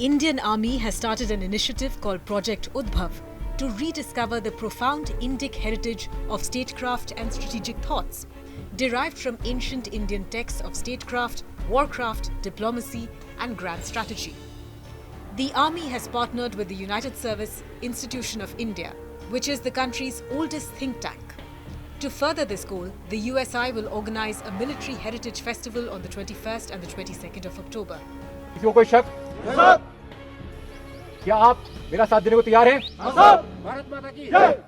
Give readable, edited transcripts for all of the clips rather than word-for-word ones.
Indian Army has started an initiative called Project Udbhav to rediscover the profound Indic heritage of statecraft and strategic thoughts, derived from ancient Indian texts of statecraft, warcraft, diplomacy and grand strategy. The Army has partnered with the United Service Institution of India, which is the country's oldest think tank. To further this goal, the USI will organise a military heritage festival on the 21st and the 22nd of October. किसी को कोई शक? क्या आप मेरा साथ देने को तैयार हैं? भारत माता की जय!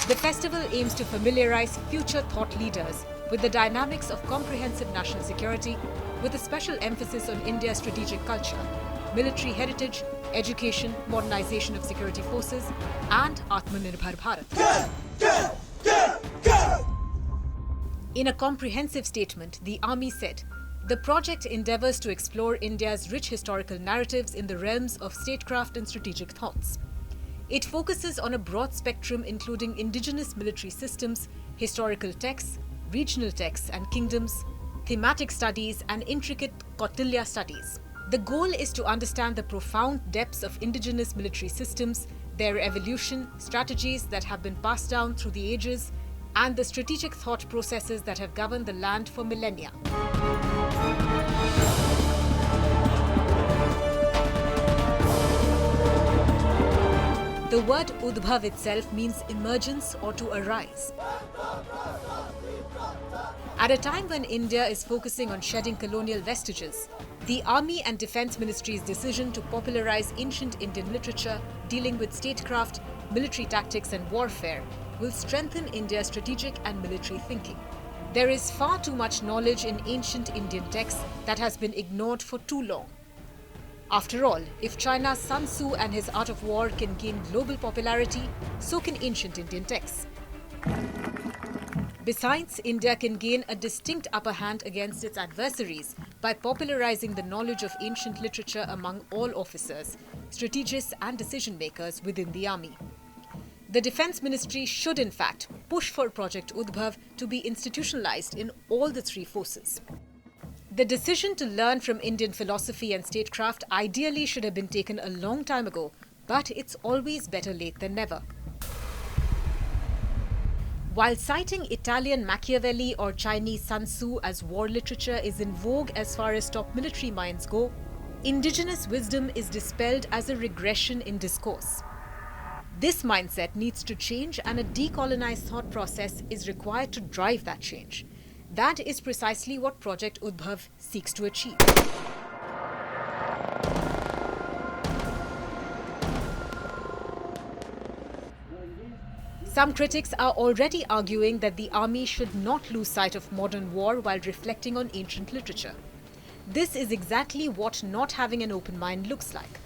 The festival aims to familiarise future thought leaders with the dynamics of comprehensive national security, with a special emphasis on India's strategic culture, military heritage, education, modernisation of security forces, and Atmanirbhar Bharat. In a comprehensive statement, the Army said, the project endeavours to explore India's rich historical narratives in the realms of statecraft and strategic thoughts. It focuses on a broad spectrum including indigenous military systems, historical texts, regional texts and kingdoms, thematic studies and intricate Kautilya studies. The goal is to understand the profound depths of indigenous military systems, their evolution, strategies that have been passed down through the ages, and the strategic thought processes that have governed the land for millennia. The word Udbhav itself means emergence or to arise. At a time when India is focusing on shedding colonial vestiges, the Army and Defence Ministry's decision to popularise ancient Indian literature dealing with statecraft, military tactics and warfare will strengthen India's strategic and military thinking. There is far too much knowledge in ancient Indian texts that has been ignored for too long. After all, if China's Sun Tzu and his art of war can gain global popularity, so can ancient Indian texts. Besides, India can gain a distinct upper hand against its adversaries by popularizing the knowledge of ancient literature among all officers, strategists and decision makers within the army. The Defence Ministry should in fact push for Project Udbhav to be institutionalized in all the three forces. The decision to learn from Indian philosophy and statecraft ideally should have been taken a long time ago, but it's always better late than never. While citing Italian Machiavelli or Chinese Sun Tzu as war literature is in vogue as far as top military minds go, indigenous wisdom is dispelled as a regression in discourse. This mindset needs to change, and a decolonized thought process is required to drive that change. That is precisely what Project Udbhav seeks to achieve. Some critics are already arguing that the army should not lose sight of modern war while reflecting on ancient literature. This is exactly what not having an open mind looks like.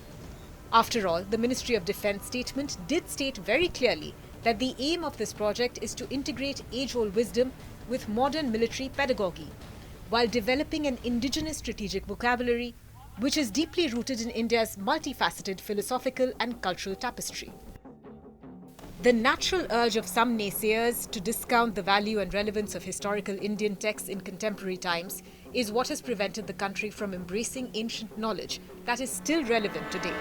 After all, the Ministry of Defence statement did state very clearly that the aim of this project is to integrate age-old wisdom with modern military pedagogy, while developing an indigenous strategic vocabulary which is deeply rooted in India's multifaceted philosophical and cultural tapestry. The natural urge of some naysayers to discount the value and relevance of historical Indian texts in contemporary times is what has prevented the country from embracing ancient knowledge that is still relevant today.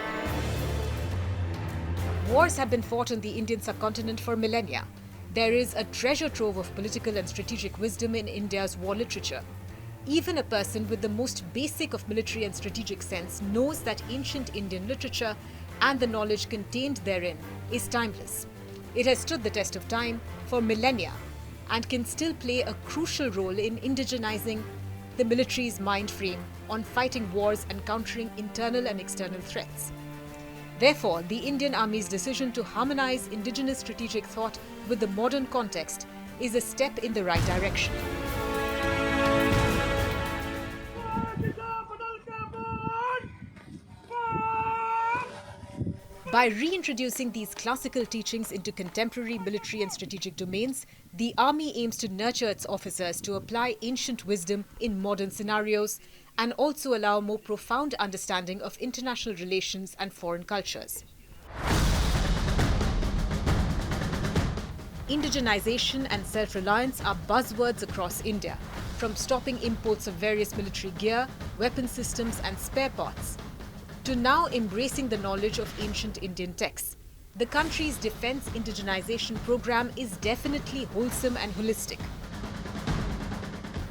Wars have been fought on the Indian subcontinent for millennia. There is a treasure trove of political and strategic wisdom in India's war literature. Even a person with the most basic of military and strategic sense knows that ancient Indian literature and the knowledge contained therein is timeless. It has stood the test of time for millennia and can still play a crucial role in indigenizing the military's mind frame on fighting wars and countering internal and external threats. Therefore, the Indian Army's decision to harmonize indigenous strategic thought with the modern context is a step in the right direction. By reintroducing these classical teachings into contemporary military and strategic domains, the Army aims to nurture its officers to apply ancient wisdom in modern scenarios and also allow more profound understanding of international relations and foreign cultures. Indigenization and self-reliance are buzzwords across India, from stopping imports of various military gear, weapon systems and spare parts, to now embracing the knowledge of ancient Indian texts. The country's defence indigenization program is definitely wholesome and holistic.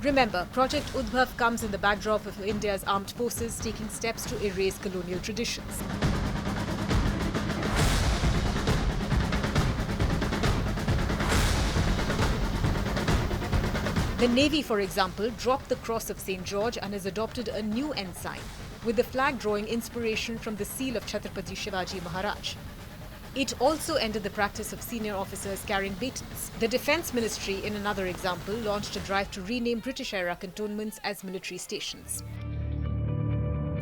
Remember, Project Udbhav comes in the backdrop of India's armed forces taking steps to erase colonial traditions. The Navy, for example, dropped the Cross of St. George and has adopted a new ensign, with the flag drawing inspiration from the seal of Chhatrapati Shivaji Maharaj. It also ended the practice of senior officers carrying batons. The Defence Ministry, in another example, launched a drive to rename British-era cantonments as military stations.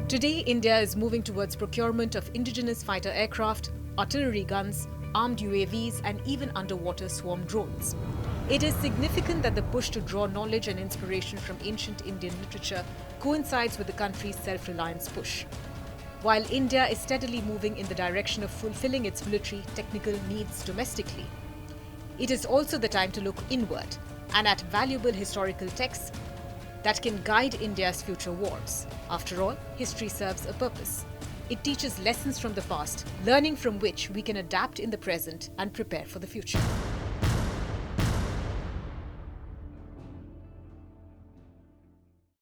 Today, India is moving towards procurement of indigenous fighter aircraft, artillery guns, armed UAVs, and even underwater swarm drones. It is significant that the push to draw knowledge and inspiration from ancient Indian literature coincides with the country's self-reliance push. While India is steadily moving in the direction of fulfilling its military technical needs domestically, it is also the time to look inward and at valuable historical texts that can guide India's future wars. After all, history serves a purpose. It teaches lessons from the past, learning from which we can adapt in the present and prepare for the future.